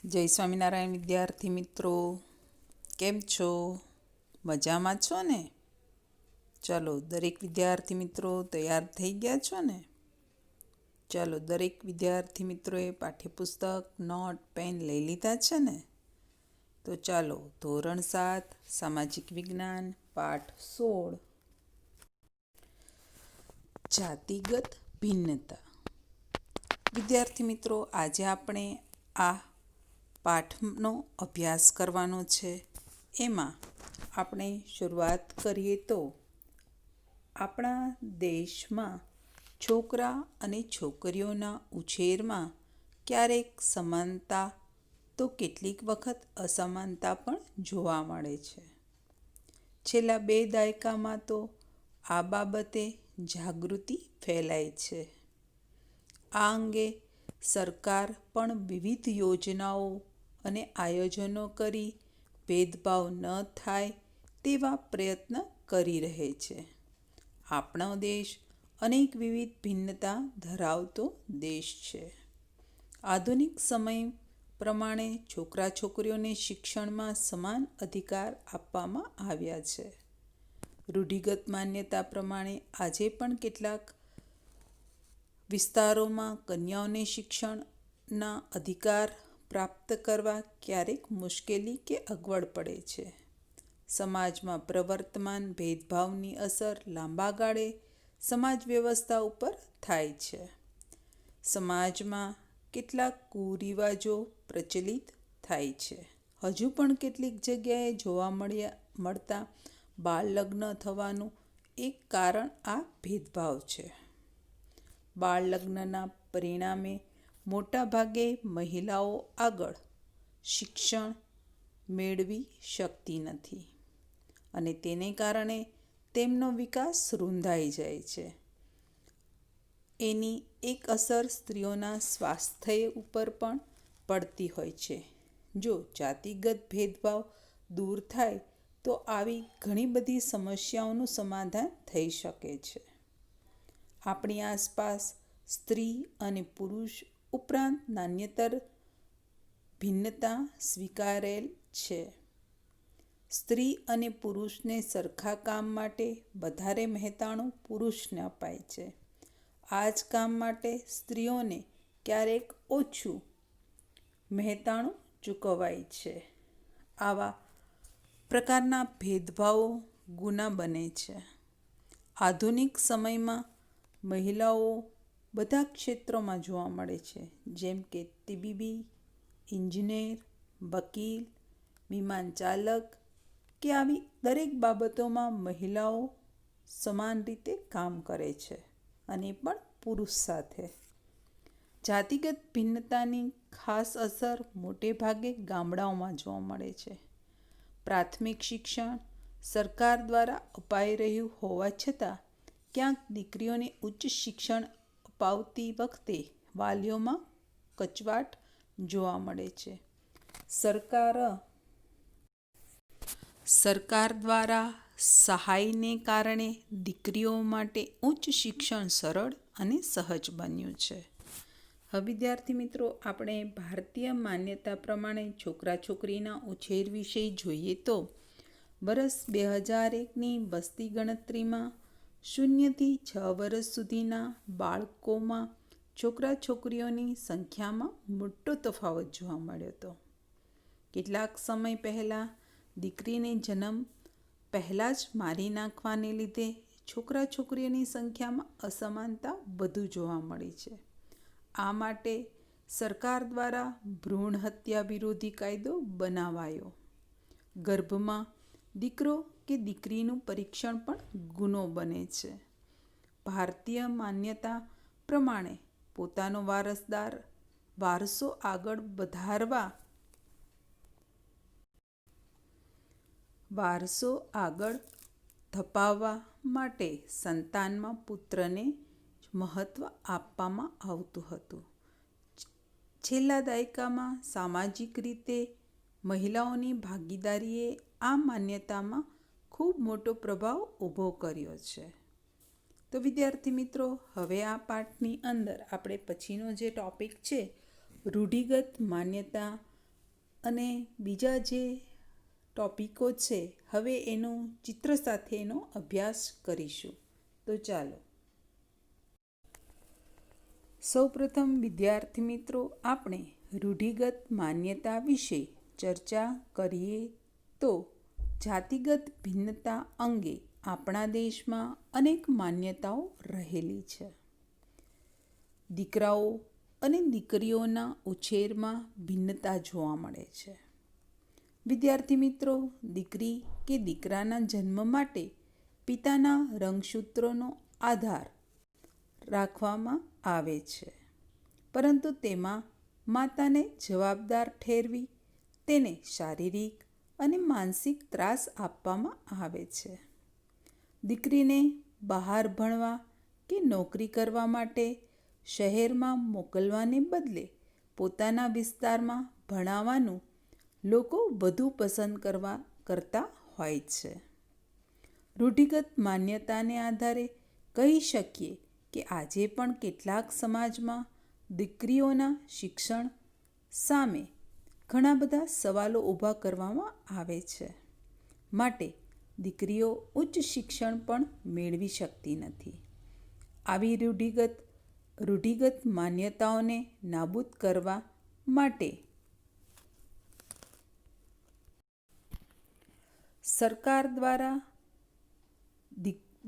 જય સ્વામિનારાયણ વિદ્યાર્થી મિત્રો, કેમ છો? મજામાં છો ને? ચાલો, દરેક વિદ્યાર્થી મિત્રો તૈયાર થઈ ગયા છો ને? ચાલો, દરેક વિદ્યાર્થી મિત્રોએ પાઠ્યપુસ્તક, નોટ, પેન લઈ લીધા છે ને? તો ચાલો, ધોરણ 7 સામાજિક વિજ્ઞાન પાઠ 16 જાતિગત ભિન્નતા. વિદ્યાર્થી મિત્રો, આજે આપણે આ પાઠનો અભ્યાસ કરવાનો છે. એમાં આપણે શરૂઆત કરીએ તો આપણા દેશમાં છોકરા અને છોકરીઓના ઉછેરમાં ક્યારેક સમાનતા તો કેટલીક વખત અસમાનતા પણ જોવા મળે છે. છેલ્લા 2 દાયકામાં તો આ બાબતે જાગૃતિ ફેલાય છે. આ અંગે સરકાર પણ વિવિધ યોજનાઓ અને આયોજનો કરી ભેદભાવ ન થાય તેવા પ્રયત્ન કરી રહે છે. આપણો દેશ અનેક વિવિધ ભિન્નતા ધરાવતો દેશ છે. આધુનિક સમય પ્રમાણે છોકરા છોકરીઓને શિક્ષણમાં સમાન અધિકાર આપવામાં આવ્યા છે. રૂઢિગત માન્યતા પ્રમાણે આજે પણ કેટલાક વિસ્તારોમાં કન્યાઓને શિક્ષણના અધિકાર પ્રાપ્ત કરવા ક્યારેક મુશ્કેલી કે અગવડ પડે છે. સમાજમાં પ્રવર્તમાન ભેદભાવની અસર લાંબા ગાળે સમાજ વ્યવસ્થા ઉપર થાય છે. સમાજમાં કેટલાક કુરિવાજો પ્રચલિત થાય છે. હજુ પણ કેટલીક જગ્યાએ જોવા મળતા બાળ લગ્ન થવાનું એક કારણ આ ભેદભાવ છે. બાળ લગ્નના પરિણામે મોટા ભાગે મહિલાઓ આગળ શિક્ષણ મેળવી શકતી નથી અને તેને કારણે તેમનો વિકાસ રૂંધાઈ જાય છે. એની એક અસર સ્ત્રીઓના સ્વાસ્થ્ય ઉપર પણ પડતી હોય છે. જો જાતિગત ભેદભાવ દૂર થાય તો આવી ઘણી બધી સમસ્યાઓનું સમાધાન થઈ શકે છે. આપણી આસપાસ સ્ત્રી અને પુરુષ ઉપરાંત નાન્યતર ભિન્નતા સ્વીકારેલ છે. સ્ત્રી અને પુરુષને સરખા કામ માટે વધારે મહેનતાણું પુરુષને અપાય છે. આ જ કામ માટે સ્ત્રીઓને ક્યારેક ઓછું મહેનતાણું ચૂકવાય છે. આવા પ્રકારના ભેદભાવો ગુના બને છે. આધુનિક સમયમાં મહિલાઓ બધા ક્ષેત્રોમાં જોવા મળે છે, જેમ કે તબીબી, ઇજનેર, વકીલ, વિમાન ચાલક કે આવી દરેક બાબતોમાં મહિલાઓ સમાન રીતે કામ કરે છે અને પણ પુરુષ સાથે. જાતિગત ભિન્નતાની ખાસ અસર મોટે ભાગે ગામડાઓમાં જોવા મળે છે. પ્રાથમિક શિક્ષણ સરકાર દ્વારા અપાઈ રહ્યું હોવા છતાં ક્યાંક દીકરીઓને ઉચ્ચ શિક્ષણ અપાવતી વખતે વાલીઓમાં કચવાટ જોવા મળે છે. સરકાર દ્વારા સહાયને કારણે દીકરીઓ માટે ઉચ્ચ શિક્ષણ સરળ અને સહજ બન્યું છે. હવે વિદ્યાર્થી મિત્રો, આપણે ભારતીય માન્યતા પ્રમાણે છોકરા છોકરીના ઉછેર વિશે જોઈએ તો વર્ષ 2001ની વસ્તી ગણતરીમાં 0થી 6 વર્ષ સુધીના બાળકોમાં છોકરા છોકરીઓની સંખ્યામાં મોટો તફાવત જોવા મળ્યો હતો. કેટલાક સમય પહેલાં દીકરીને જન્મ પહેલાં જ મારી નાખવાને લીધે છોકરા છોકરીઓની સંખ્યામાં અસમાનતા વધુ જોવા મળી છે. આ માટે સરકાર દ્વારા ભ્રૂણ હત્યા વિરોધી કાયદો બનાવાયો. ગર્ભમાં દીકરો કે દીકરીનું પરીક્ષણ પણ ગુનો બને છે. ભારતીય માન્યતા પ્રમાણે પોતાનો વારસો આગળ ધપાવવા માટે સંતાનમાં પુત્રને જ મહત્ત્વ આપવામાં આવતું હતું. છેલ્લા દાયકામાં સામાજિક રીતે મહિલાઓની ભાગીદારીએ આ માન્યતામાં ખૂબ મોટો પ્રભાવ ઊભો કર્યો છે. તો વિદ્યાર્થી મિત્રો, હવે આ પાઠની અંદર આપણે પછીનો જે ટૉપિક છે, રૂઢિગત માન્યતા અને બીજા જે ટોપિકો છે હવે એનો ચિત્ર સાથે એનો અભ્યાસ કરીશું. તો ચાલો. સૌપ્રથમ વિદ્યાર્થી મિત્રો આપણે રૂઢિગત માન્યતા વિશે ચર્ચા કરીએ તો જાતિગત ભિન્નતા અંગે આપણા દેશમાં અનેક માન્યતાઓ રહેલી છે. દીકરાઓ અને દીકરીઓના ઉછેરમાં ભિન્નતા જોવા મળે છે. વિદ્યાર્થી મિત્રો, દીકરી કે દીકરાના જન્મ માટે પિતાના રંગસૂત્રોનો આધાર રાખવામાં આવે છે, પરંતુ તેમાં માતાને જવાબદાર ઠેરવી તેને શારીરિક અને માનસિક ત્રાસ આપવામાં આવે છે. દીકરીને બહાર ભણવા કે નોકરી કરવા માટે શહેરમાં મોકલવાને બદલે પોતાના વિસ્તારમાં ભણાવવાનું લોકો વધુ પસંદ કરતા હોય છે. રૂઢિગત માન્યતાને આધારે કહી શકીએ કે આજે પણ કેટલાક સમાજમાં દીકરીઓના શિક્ષણ સામે ઘણા બધા સવાલો ઊભા કરવામાં આવે છે. માટે દીકરીઓ ઉચ્ચ શિક્ષણ પણ મેળવી શકતી નથી. આવી રૂઢિગત માન્યતાઓને નાબૂદ કરવા માટે સરકાર દ્વારા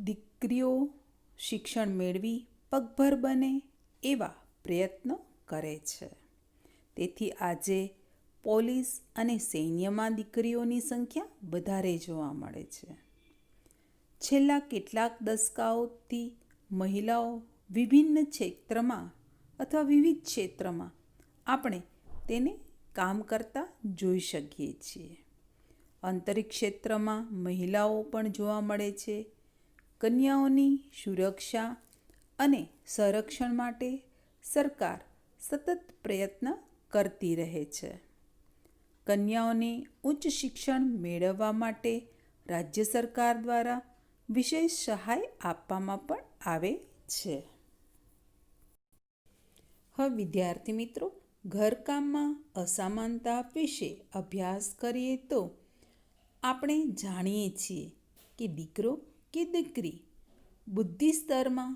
દીકરીઓ શિક્ષણ મેળવી પગભર બને એવા પ્રયત્નો કરે છે. તેથી આજે પોલીસ અને સૈન્યમાં દીકરીઓની સંખ્યા વધારે જોવા મળે છે. છેલ્લા કેટલાક દશકાઓથી મહિલાઓ વિભિન્ન ક્ષેત્રમાં અથવા વિવિધ ક્ષેત્રમાં આપણે તેને કામ કરતા જોઈ શકીએ છીએ. અંતરિક્ષ ક્ષેત્રમાં મહિલાઓ પણ જોવા મળે છે. કન્યાઓની સુરક્ષા અને સંરક્ષણ માટે સરકાર સતત પ્રયત્ન કરતી રહે છે. કન્યાઓને ઉચ્ચ શિક્ષણ મેળવવા માટે રાજ્ય સરકાર દ્વારા વિશેષ સહાય આપવામાં પણ આવે છે. હવે વિદ્યાર્થી મિત્રો, ઘરકામમાં અસમાનતા વિશે અભ્યાસ કરીએ તો આપણે જાણીએ છીએ કે દીકરો કે દીકરી બુદ્ધિ સ્તરમાં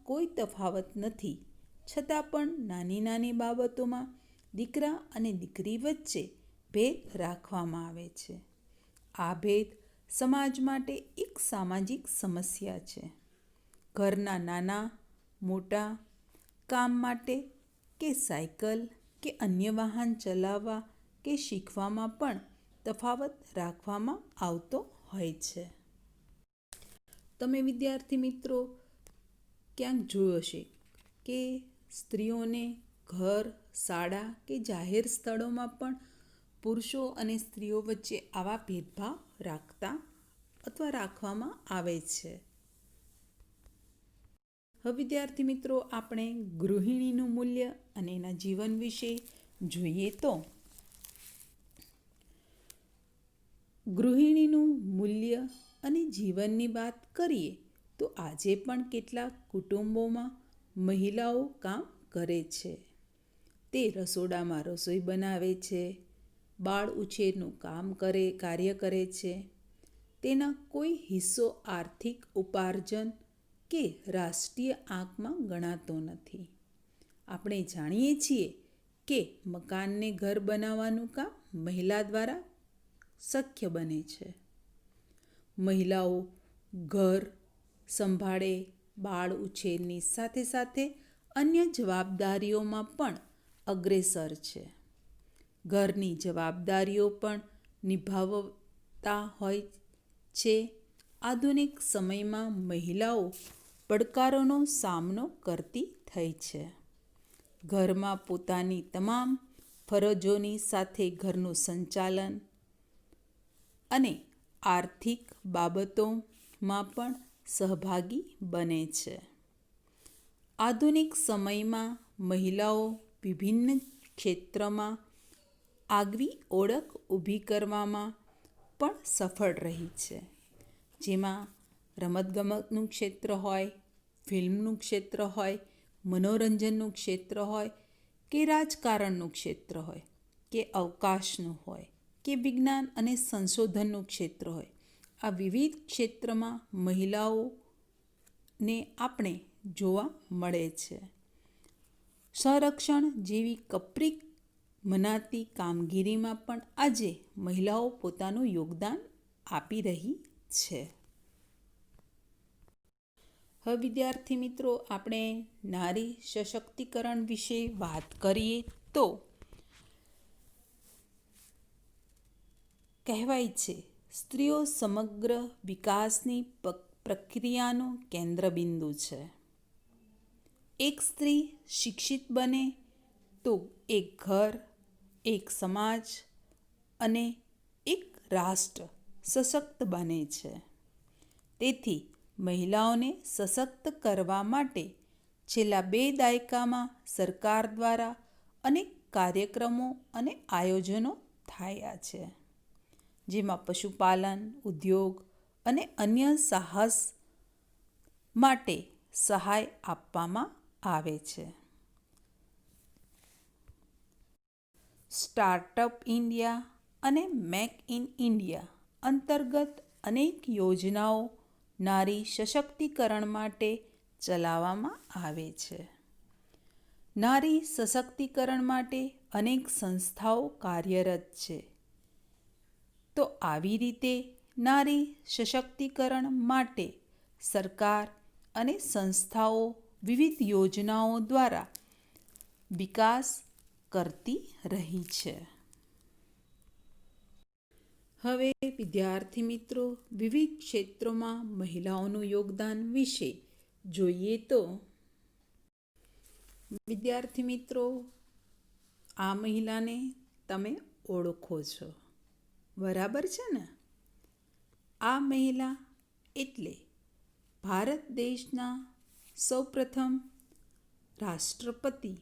કોઈ તફાવત નથી, છતાં પણ નાની નાની બાબતોમાં દીકરા અને દીકરી વચ્ચે ભેદ રાખવામાં આવે છે. આ ભેદ સમાજ માટે એક સામાજિક સમસ્યા છે. ઘરના નાના મોટા કામ માટે કે સાયકલ કે અન્ય વાહન ચલાવવા કે શીખવામાં પણ તફાવત રાખવામાં આવતો હોય છે. તમે વિદ્યાર્થી મિત્રો ક્યાંક જોયું હશે કે સ્ત્રીઓને ઘર, શાળા કે જાહેર સ્થળોમાં પણ પુરુષો અને સ્ત્રીઓ વચ્ચે આવા ભેદભાવ રાખવામાં આવે છે. હવે વિદ્યાર્થી મિત્રો આપણે ગૃહિણીનું મૂલ્ય અને એના જીવન વિશે જોઈએ તો ગૃહિણીનું મૂલ્ય અને જીવનની વાત કરીએ તો આજે પણ કેટલાક કુટુંબોમાં મહિલાઓ કામ કરે છે. તે રસોડામાં રસોઈ બનાવે છે, બાળ ઉછેરનું કાર્ય કરે છે. તેના કોઈ હિસ્સો આર્થિક ઉપાર્જન કે રાષ્ટ્રીય આંકમાં ગણાતો નથી. આપણે જાણીએ છીએ કે મકાનને ઘર બનાવવાનું કામ મહિલા દ્વારા શક્ય બને છે. મહિલાઓ ઘર સંભાળે, બાળ ઉછેરની સાથે સાથે અન્ય જવાબદારીઓમાં પણ અગ્રેસર છે. ઘરની જવાબદારીઓ પણ નિભાવતા હોય છે. આધુનિક સમયમાં મહિલાઓ પડકારોનો સામનો કરતી થઈ છે. ઘરમાં પોતાની તમામ ફરજોની સાથે ઘરનું સંચાલન અને આર્થિક બાબતોમાં પણ સહભાગી બને છે. આધુનિક સમયમાં મહિલાઓ વિભિન્ન ક્ષેત્રમાં આગવી ઓળખ ઊભી કરવામાં પણ સફળ રહી છે. જેમાં રમતગમતનું ક્ષેત્ર હોય, ફિલ્મનું ક્ષેત્ર હોય, મનોરંજનનું ક્ષેત્ર હોય કે રાજકારણનું ક્ષેત્ર હોય, કે અવકાશનું હોય કે વિજ્ઞાન અને સંશોધનનું ક્ષેત્ર હોય, આ વિવિધ ક્ષેત્રમાં મહિલાઓને આપણે જોવા મળે છે. સંરક્ષણ જેવી કપરી મનાતી કામગીરીમાં પણ આજે મહિલાઓ પોતાનું યોગદાન આપી રહી છે. હવે વિદ્યાર્થી મિત્રો, આપણે નારી સશક્તિકરણ વિશે વાત કરીએ તો કહેવાય છે, સ્ત્રીઓ સમગ્ર વિકાસની પ્રક્રિયાનું કેન્દ્રબિંદુ છે. એક સ્ત્રી શિક્ષિત બને તો એક ઘર, એક સમાજ અને એક રાષ્ટ્ર સશક્ત બને છે. તેથી મહિલાઓને સશક્ત કરવા માટે છેલ્લા 2 દાયકામાં સરકાર દ્વારા અનેક કાર્યક્રમો અને આયોજનો થયા છે, જેમાં પશુપાલન, ઉદ્યોગ અને અન્ય સાહસ માટે સહાય આપવામાં આવે છે. સ્ટાર્ટઅપ ઇન્ડિયા અને મેક ઇન ઇન્ડિયા અંતર્ગત અનેક યોજનાઓ નારી સશક્તિકરણ માટે ચલાવવામાં આવે છે. નારી સશક્તિકરણ માટે અનેક સંસ્થાઓ કાર્યરત છે. તો આવી રીતે નારી સશક્તિકરણ માટે સરકાર અને સંસ્થાઓ વિવિધ યોજનાઓ દ્વારા વિકાસ કરતી રહી છે. હવે વિદ્યાર્થી મિત્રો, વિવિધ ક્ષેત્રોમાં મહિલાઓનું યોગદાન વિશે જોઈએ તો વિદ્યાર્થી મિત્રો, આ મહિલાને તમે ઓળખો છો, બરાબર છે ને? આ મહિલા એટલે ભારત દેશના સૌપ્રથમ રાષ્ટ્રપતિ,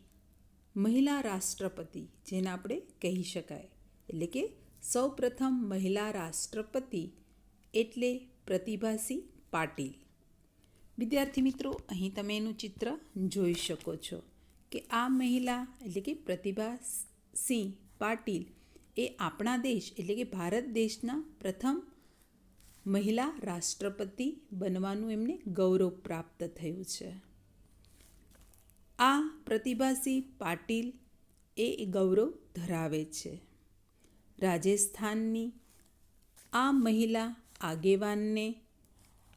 મહિલા રાષ્ટ્રપતિ, જેને આપણે કહી શકાય. એટલે કે સૌપ્રથમ મહિલા રાષ્ટ્રપતિ એટલે પ્રતિભાસિંહ પાટીલ. વિદ્યાર્થી મિત્રો, અહીં તમે એનું ચિત્ર જોઈ શકો છો કે આ મહિલા એટલે કે પ્રતિભાસિંહ પાટીલ એ આપણા દેશ એટલે કે ભારત દેશના પ્રથમ મહિલા રાષ્ટ્રપતિ બનવાનું એમને ગૌરવ પ્રાપ્ત થયું છે. આ પ્રતિભાસિંહ પાટીલ એ ગૌરવ ધરાવે છે. રાજસ્થાનની આ મહિલા આગેવાનને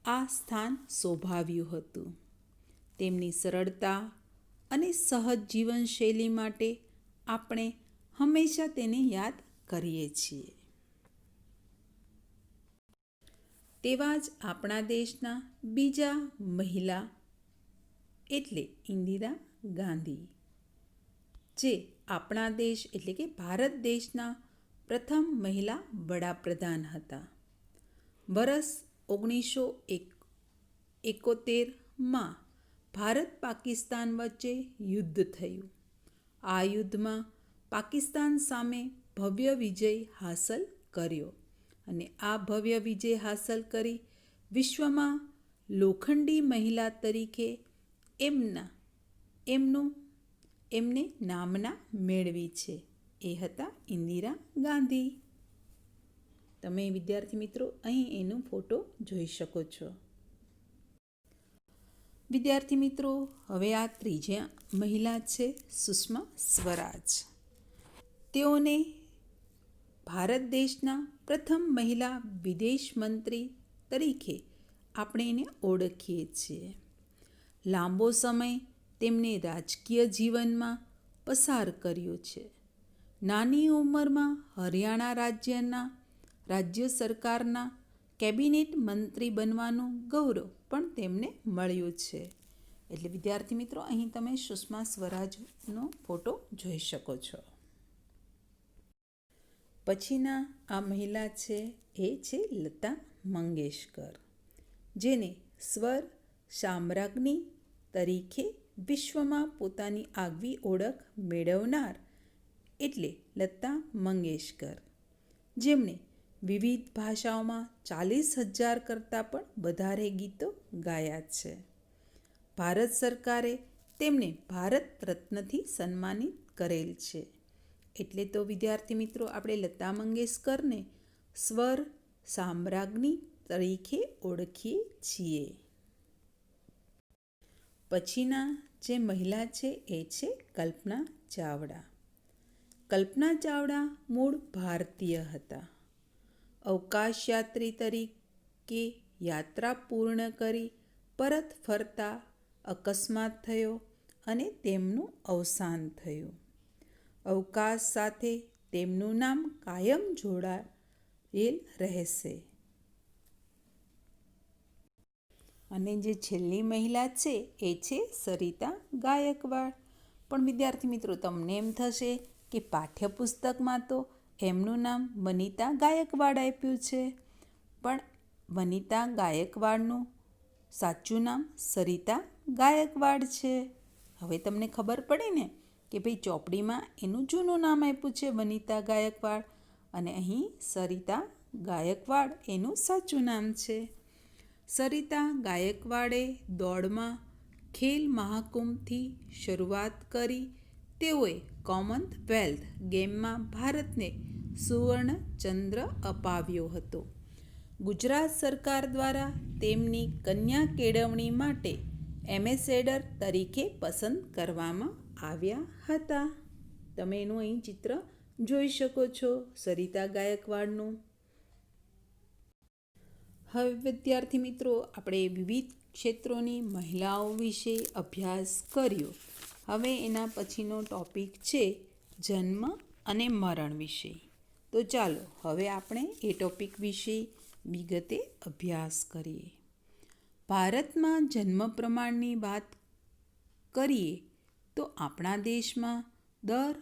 આ સ્થાન શોભાવ્યું હતું. તેમની સરળતા અને સહજ જીવનશૈલી માટે આપણે હંમેશા તેને યાદ કરીએ છીએ. તેવા જ આપણા દેશના બીજા મહિલા એટલે ઇન્દિરા ગાંધી, જે આપણા દેશ એટલે કે ભારત દેશના પ્રથમ મહિલા વડાપ્રધાન હતા. વર્ષ 1971માં ભારત પાકિસ્તાન વચ્ચે યુદ્ધ થયું. આ યુદ્ધમાં પાકિસ્તાન સામે ભવ્ય વિજય હાંસલ કર્યો અને આ ભવ્ય વિજય હાંસલ કરી વિશ્વમાં લોખંડી મહિલા તરીકે એમને નામના મેળવી છે. એ હતા ઇન્દિરા ગાંધી. તમે વિદ્યાર્થી મિત્રો અહીં એનો ફોટો જોઈ શકો છો. વિદ્યાર્થી મિત્રો, હવે આ ત્રીજી મહિલા છે સુષ્મા સ્વરાજ. તેઓને ભારત દેશના પ્રથમ મહિલા વિદેશ મંત્રી તરીકે આપણે એને ઓળખીએ છીએ. લાંબો સમય તેમને રાજકીય જીવનમાં પસાર કર્યો છે. નાની ઉંમરમાં હરિયાણા રાજ્ય સરકારના કેબિનેટ મંત્રી બનવાનું ગૌરવ પણ તેમને મળ્યું છે. એટલે વિદ્યાર્થી મિત્રો, અહીં તમે સુષ્મા સ્વરાજનો ફોટો જોઈ શકો છો. પછીના આ મહિલા છે એ છે લતા મંગેશકર, જેને સ્વર સામ્રાજ્ઞી તરીકે વિશ્વમાં પોતાની આગવી ઓળખ મેળવનાર એટલે લતા મંગેશકર, જેમણે વિવિધ ભાષાઓમાં 40,000 કરતાં પણ વધારે ગીતો ગાયા છે. ભારત સરકારે તેમને ભારત રત્નથી સન્માનિત કરેલ છે. એટલે તો વિદ્યાર્થી મિત્રો આપણે લતા મંગેશકરને સ્વર સામ્રાજ્ઞી તરીકે ઓળખીએ છીએ. પછીના જે મહિલા છે એ છે કલ્પના ચાવડા. કલ્પના ચાવડા મૂળ ભારતીય હતા. અવકાશયાત્રી તરીકે યાત્રા પૂર્ણ કરી પરત ફરતા અકસ્માત થયો અને તેમનું અવસાન થયું. અવકાશ સાથે તેમનું નામ કાયમ જોડાયેલ રહેશે. અને જે છેલ્લી મહિલા છે એ છે સરિતા ગાયકવાડ. પણ વિદ્યાર્થી મિત્રો તમને એમ થશે કે પાઠ્યપુસ્તકમાં તો એમનું નામ વનિતા ગાયકવાડ આપ્યું છે, પણ વનિતા ગાયકવાડનું સાચું નામ સરિતા ગાયકવાડ છે. હવે તમને ખબર પડી ને કે ભાઈ ચોપડીમાં એનું જૂનું નામ આપ્યું છે વનિતા ગાયકવાડ અને અહીં સરિતા ગાયકવાડ એનું સાચું નામ છે. સરિતા ગાયકવાડે દોડમાં ખેલ મહાકુંભથી શરૂઆત કરી. તેઓએ કોમનવેલ્થ ગેમમાં ભારતને સુવર્ણ ચંદ્ર અપાવ્યો હતો. ગુજરાત સરકાર દ્વારા તેમની કન્યા કેળવણી માટે એમ્બેસેડર તરીકે પસંદ કરવામાં આવ્યા હતા. તમે એનું અહીં ચિત્ર જોઈ શકો છો સરિતા ગાયકવાડનું. હવે વિદ્યાર્થી મિત્રો આપણે વિવિધ ક્ષેત્રોની મહિલાઓ વિશે અભ્યાસ કર્યો. હવે એના પછીનો ટૉપિક છે જન્મ અને મરણ વિશે. તો ચાલો હવે આપણે એ ટૉપિક વિશે વિગતે અભ્યાસ કરીએ. ભારતમાં જન્મ પ્રમાણની વાત કરીએ તો આપણા દેશમાં દર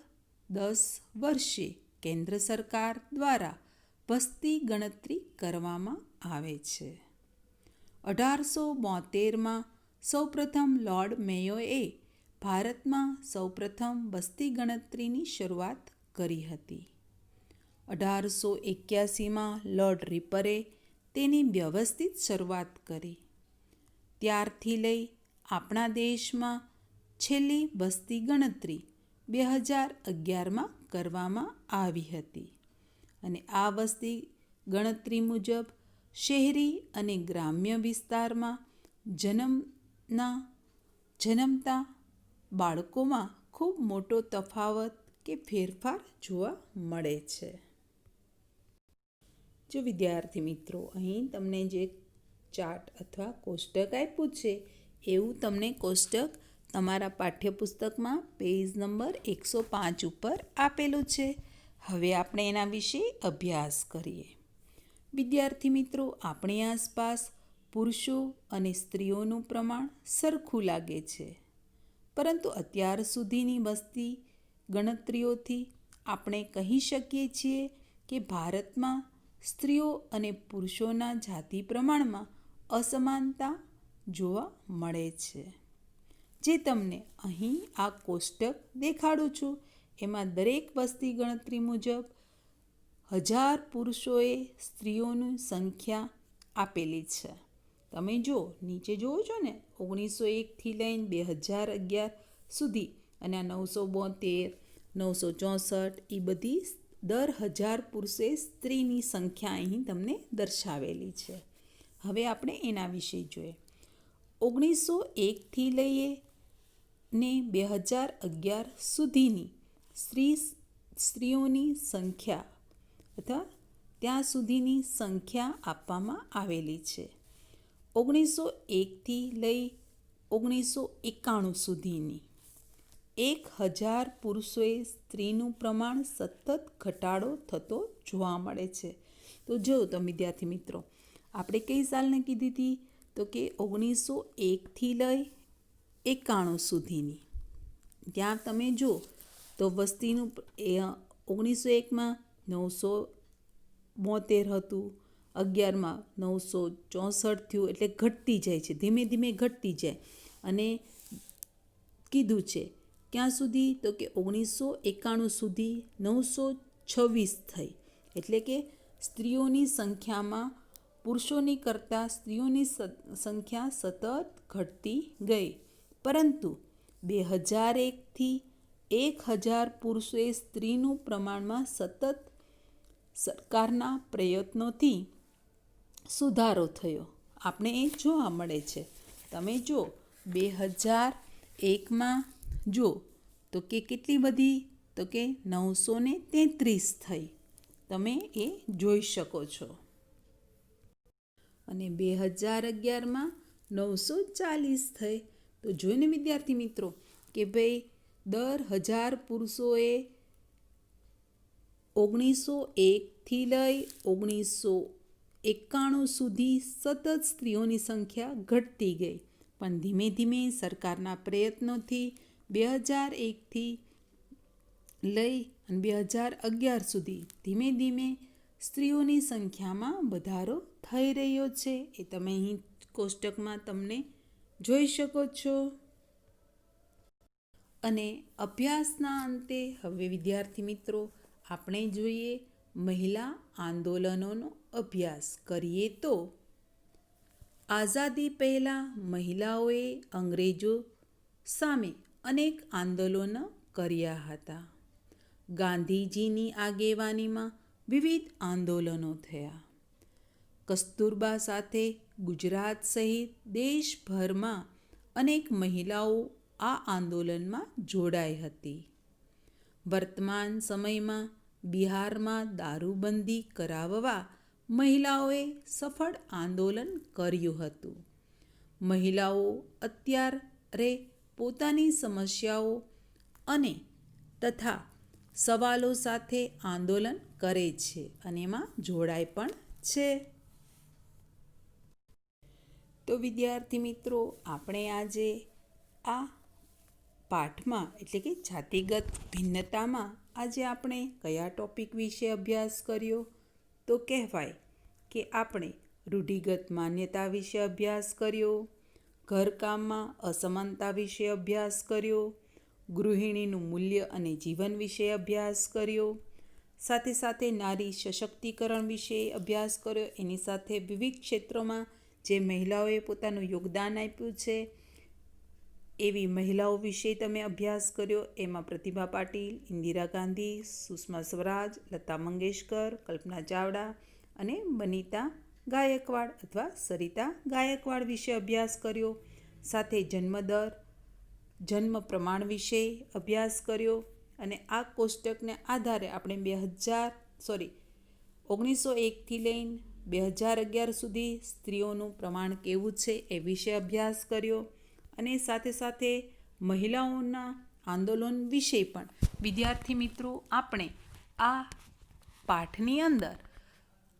10 વર્ષે કેન્દ્ર સરકાર દ્વારા વસ્તી ગણતરી કરવામાં આવે છે. 1872માં સૌપ્રથમ લોર્ડ મેયોએ ભારતમાં સૌપ્રથમ વસ્તી ગણતરીની શરૂઆત કરી હતી. 1881માં લોર્ડ રિપરે તેની વ્યવસ્થિત શરૂઆત કરી. ત્યારથી લઈ આપણા દેશમાં છેલ્લી વસ્તી ગણતરી 2011માં કરવામાં આવી હતી અને આ વસ્તી ગણતરી મુજબ શહેરી અને ગ્રામ્ય વિસ્તારમાં જન્મતા બાળકોમાં ખૂબ મોટો તફાવત કે ફેરફાર જોવા મળે છે. જો વિદ્યાર્થી મિત્રો અહીં તમને જે ચાર્ટ અથવા કોષ્ટક આપ્યું છે એવું તમને કોષ્ટક તમારા પાઠ્યપુસ્તકમાં પેજ નંબર 105 ઉપર આપેલું છે. હવે આપણે એના વિશે અભ્યાસ કરીએ. વિદ્યાર્થી મિત્રો આપણી આસપાસ પુરુષો અને સ્ત્રીઓનું પ્રમાણ સરખું લાગે છે, પરંતુ અત્યાર સુધીની વસ્તી ગણતરીઓથી આપણે કહી શકીએ છીએ કે ભારતમાં સ્ત્રીઓ અને પુરુષોના જાતિ પ્રમાણમાં અસમાનતા જોવા મળે છે. જે તમને અહીં આ કોષ્ટક દેખાડું છું એમાં દરેક વસ્તી ગણતરી મુજબ 1000 પુરુષોએ સ્ત્રીઓની સંખ્યા આપેલી છે. તમે જો નીચે જોવો છો ને 1901થી લઈને 2011 સુધી અને આ 972, 964 એ બધી દર 1000 પુરુષે સ્ત્રીની સંખ્યા અહીં તમને દર્શાવેલી છે. હવે આપણે એના વિશે જોઈએ. 1901થી લઈએ ને 2011 સુધીની સ્ત્રીઓની સંખ્યા અથવા ત્યાં સુધીની સંખ્યા આપવામાં આવેલી છે. 1901થી લઈ 1991 સુધીની 1000 પુરુષોએ સ્ત્રીનું પ્રમાણ સતત ઘટાડો થતો જોવા મળે છે. તો જો તો વિદ્યાર્થી મિત્રો આપણે કઈ સાલને કીધી હતી તો કે 1901થી લઈ 91 સુધીની. ત્યાં તમે જો તો વસ્તીનું 1901માં 972 હતું, 11માં 964 થયું, એટલે ઘટતી જાય છે, ધીમે ધીમે ઘટતી જાય. અને કીધું છે ક્યાં સુધી તો કે 1991 સુધી 926 થઈ. એટલે કે સ્ત્રીઓની સંખ્યામાં પુરુષોની કરતાં સ્ત્રીઓની સંખ્યા સતત ઘટતી ગઈ. પરંતુ 2001થી 1000 પુરુષોએ સ્ત્રીનું પ્રમાણમાં સતત સરકારના પ્રયત્નોથી સુધારો થયો. આપણે એ જોવા મળે છે. તમે જો 2001માં જો તો કે કેટલી બધી, તો કે 933 થઈ. તમે એ જોઈ શકો છો. અને 2011માં 940 થઈ. તો જોઈને વિદ્યાર્થી મિત્રો કે ભાઈ દર 1000 પુરુષોએ 1901થી લઈ 1991 સુધી સતત સ્ત્રીઓની સંખ્યા ઘટતી ગઈ. પણ ધીમે ધીમે સરકારના પ્રયત્નોથી 2001થી લઈ અને 2011 સુધી ધીમે ધીમે સ્ત્રીઓની સંખ્યામાં વધારો થઈ રહ્યો છે. એ તમે અહીં કોષ્ટકમાં તમને જોઈ શકો છો. અને અભ્યાસના અંતે હવે વિદ્યાર્થી મિત્રો આપણે જોઈએ મહિલા આંદોલનોનો અભ્યાસ કરીએ તો આઝાદી પહેલાં મહિલાઓએ અંગ્રેજો સામે અનેક આંદોલનો કર્યા હતા. ગાંધીજીની આગેવાનીમાં વિવિધ આંદોલનો થયા. કસ્તુરબા સાથે ગુજરાત સહિત દેશભરમાં અનેક મહિલાઓ આ આંદોલનમાં જોડાઈ હતી. વર્તમાન સમયમાં બિહારમાં દારૂબંધી કરાવવા મહિલાઓએ સફળ આંદોલન કર્યું હતું. મહિલાઓ અત્યારે પોતાની સમસ્યાઓ અને તથા સવાલો સાથે આંદોલન કરે છે અને એમાં જોડાય પણ છે. તો વિદ્યાર્થી મિત્રો આપણે આજે આ પાઠમાં એટલે કે જાતિગત ભિન્નતામાં આજે આપણે કયા ટોપિક વિશે અભ્યાસ કર્યો? તો કહેવાય કે આપણે રૂઢિગત માન્યતા વિશે અભ્યાસ કર્યો, ઘરકામમાં અસમાનતા વિશે અભ્યાસ કર્યો, ગૃહિણીનું મૂલ્ય અને જીવન વિશે અભ્યાસ કર્યો, સાથે સાથે નારી સશક્તિકરણ વિશે અભ્યાસ કર્યો. એની સાથે વિવિધ ક્ષેત્રોમાં જે મહિલાઓએ પોતાનું યોગદાન આપ્યું છે એવી મહિલાઓ વિશે તમે અભ્યાસ કર્યો. એમાં પ્રતિભા પાટીલ, ઇન્દિરા ગાંધી, સુષ્મા સ્વરાજ, લતા મંગેશકર, કલ્પના ચાવડા અને બનીતા ગાયકવાડ અથવા સરિતા ગાયકવાડ વિશે અભ્યાસ કર્યો. સાથે જન્મદર, જન્મ પ્રમાણ વિશે અભ્યાસ કર્યો. અને આ કોષ્ટકને આધારે આપણે 1901થી લઈને 2011 સુધી સ્ત્રીઓનું પ્રમાણ કેવું છે એ વિશે અભ્યાસ કર્યો. અને સાથે સાથે મહિલાઓના આંદોલન વિશે પણ વિદ્યાર્થી મિત્રો આપણે આ પાઠની અંદર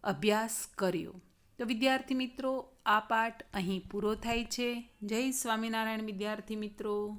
અભ્યાસ કર્યો. તો વિદ્યાર્થી મિત્રો આ પાઠ અહીં પૂરો થાય છે. જય સ્વામિનારાયણ વિદ્યાર્થી મિત્રો.